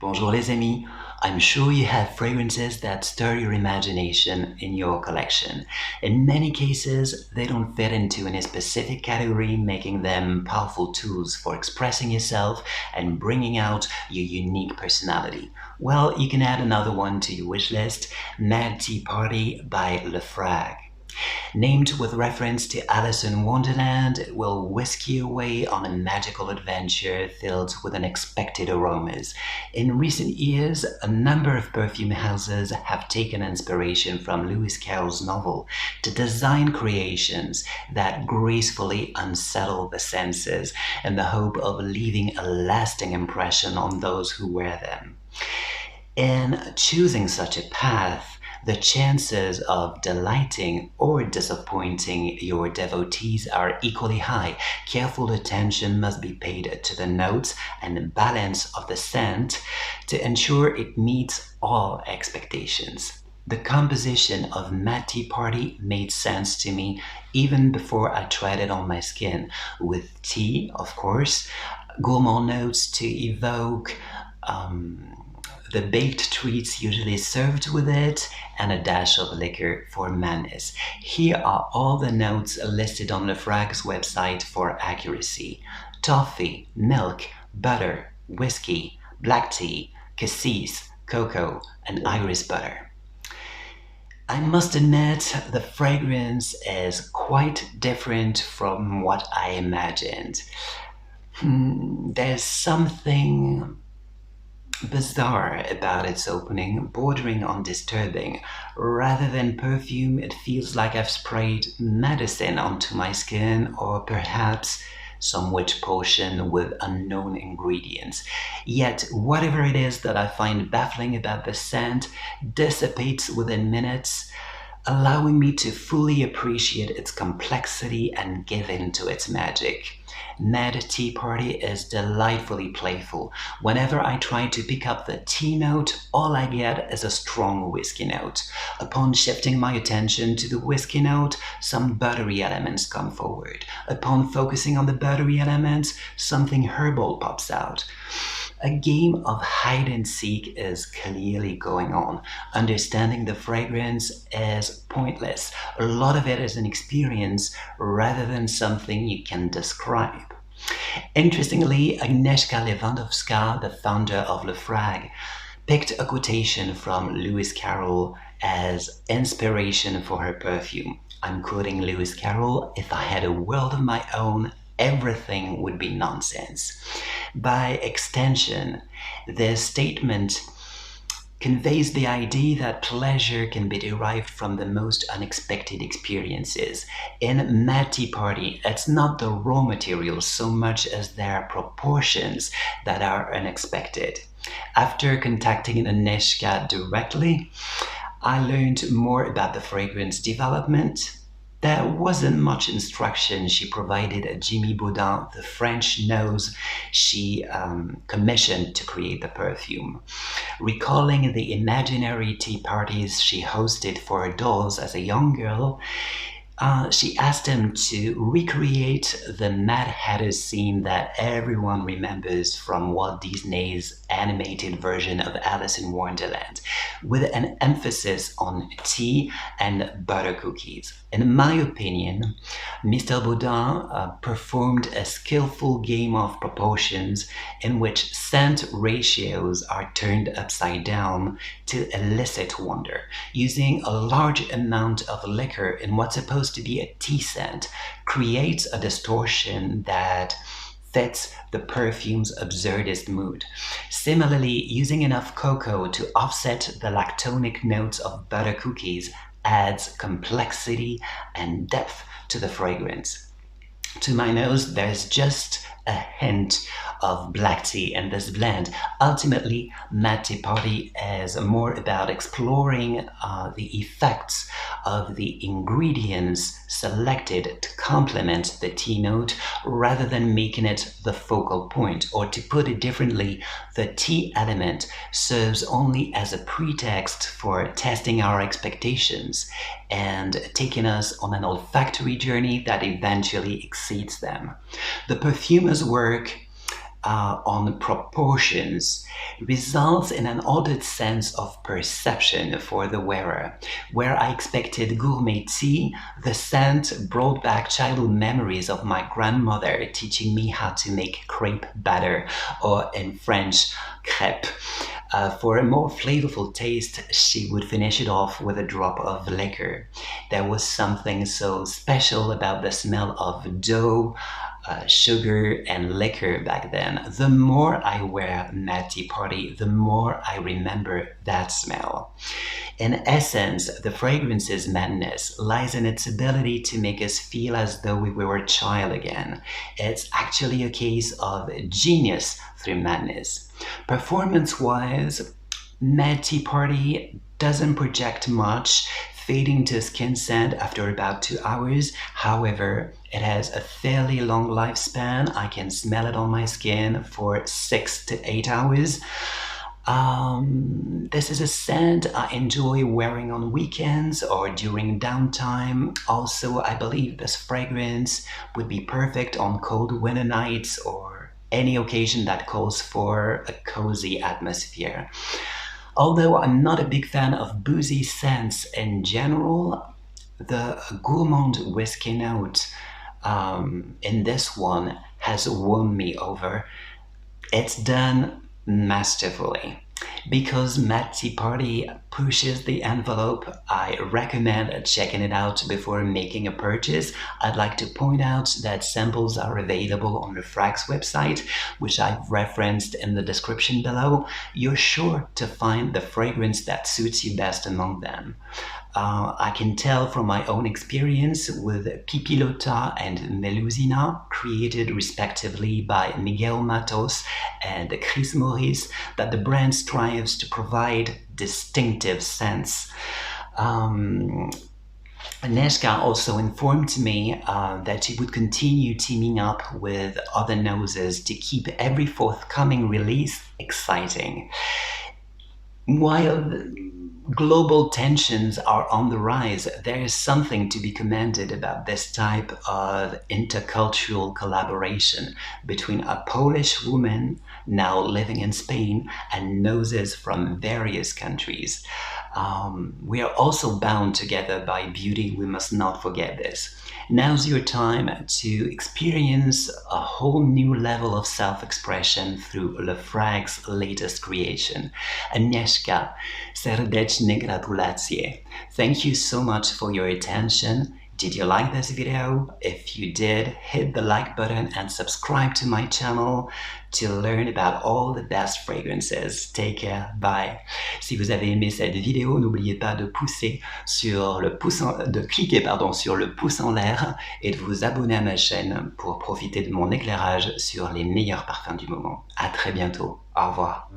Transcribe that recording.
Bonjour les amis, I'm sure you have fragrances that stir your imagination in your collection. In many cases, they don't fit into any specific category, making them powerful tools for expressing yourself and bringing out your unique personality. Well, you can add another one to your wish list, Mad Tea Party by FRAG. Named with reference to Alice in Wonderland, it will whisk you away on a magical adventure filled with unexpected aromas. In recent years, a number of perfume houses have taken inspiration from Lewis Carroll's novel to design creations that gracefully unsettle the senses in the hope of leaving a lasting impression on those who wear them. In choosing such a path, the chances of delighting or disappointing your devotees are equally high. Careful attention must be paid to the notes and the balance of the scent to ensure it meets all expectations. The composition of Mad Tea Party made sense to me even before I tried it on my skin, with tea, of course, gourmand notes to evoke the baked treats usually served with it, and a dash of liquor for madness. Here are all the notes listed on the FRAG's website for accuracy: toffee, milk, butter, whiskey, black tea, cassis, cocoa, and iris butter. I must admit, the fragrance is quite different from what I imagined. There's something bizarre about its opening, bordering on disturbing. Rather than perfume, it feels like I've sprayed medicine onto my skin, or perhaps some witch potion with unknown ingredients. Yet, whatever it is that I find baffling about the scent dissipates within minutes, allowing me to fully appreciate its complexity and give in to its magic. Mad Tea Party is delightfully playful. Whenever I try to pick up the tea note, all I get is a strong whiskey note. Upon shifting my attention to the whiskey note, some buttery elements come forward. Upon focusing on the buttery elements, something herbal pops out. A game of hide and seek is clearly going on. Understanding the fragrance is pointless. A lot of it is an experience rather than something you can describe. Interestingly, Agnieszka Lewandowska, the founder of FRAG, picked a quotation from Lewis Carroll as inspiration for her perfume. I'm quoting Lewis Carroll: "If I had a world of my own, everything would be nonsense." By extension, this statement conveys the idea that pleasure can be derived from the most unexpected experiences. In Mad Tea Party, it's not the raw materials so much as their proportions that are unexpected. After contacting Agnieszka directly, I learned more about the fragrance development. There wasn't much instruction. She provided Jimmy Baudin the French nose she commissioned to create the perfume. Recalling the imaginary tea parties she hosted for adults as a young girl, she asked him to recreate the Mad Hatter scene that everyone remembers from Walt Disney's animated version of Alice in Wonderland, with an emphasis on tea and butter cookies. In my opinion, Mr. Baudin performed a skillful game of proportions in which scent ratios are turned upside down to elicit wonder. Using a large amount of liquor in what's supposed to be a tea scent creates a distortion that fits the perfume's absurdist mood. Similarly, using enough cocoa to offset the lactonic notes of butter cookies adds complexity and depth to the fragrance. To my nose, there's just a hint of black tea in this blend. Ultimately, Mad Tea Party is more about exploring the effects of the ingredients selected to complement the tea note rather than making it the focal point. Or to put it differently, the tea element serves only as a pretext for testing our expectations and taking us on an olfactory journey that eventually exceeds them. The perfumer's work on proportions results in an altered sense of perception for the wearer. Where I expected gourmet tea, the scent brought back childhood memories of my grandmother teaching me how to make crepe batter, or in French, crêpe. For a more flavorful taste, she would finish it off with a drop of liquor. There was something so special about the smell of dough, sugar, and liquor back then. The more I wear Mad Tea Party, the more I remember that smell. In essence, the fragrance's madness lies in its ability to make us feel as though we were a child again. It's actually a case of genius through madness. Performance-wise, Mad Tea Party doesn't project much, fading to skin scent after about 2 hours. However, it has a fairly long lifespan. I can smell it on my skin for 6 to 8 hours. This is a scent I enjoy wearing on weekends or during downtime. Also, I believe this fragrance would be perfect on cold winter nights or any occasion that calls for a cozy atmosphere. Although I'm not a big fan of boozy scents in general, the gourmand whiskey note in this one has won me over. It's done masterfully. Because Mad Tea Party pushes the envelope, I recommend checking it out before making a purchase. I'd like to point out that samples are available on the FRAG's website, which I've referenced in the description below. You're sure to find the fragrance that suits you best among them. I can tell from my own experience with Pipilota and Melusina, created respectively by Miguel Matos and Chris Morris, that the brand strives to provide distinctive scents. Neshka also informed me that she would continue teaming up with other noses to keep every forthcoming release exciting. While global tensions are on the rise, there is something to be commended about this type of intercultural collaboration between a Polish woman now living in Spain and noses from various countries. We are also bound together by beauty, we must not forget this. Now's your time to experience a whole new level of self-expression through Le Frag's latest creation. Agnieszka, serdeczne gratulacje. Thank you so much for your attention. Did you like this video? If you did, hit the like button and subscribe to my channel to learn about all the best fragrances. Take care, bye. Si vous avez aimé cette vidéo, n'oubliez pas de cliquer sur le pouce en l'air et de vous abonner à ma chaîne pour profiter de mon éclairage sur les meilleurs parfums du moment. À très bientôt. Au revoir.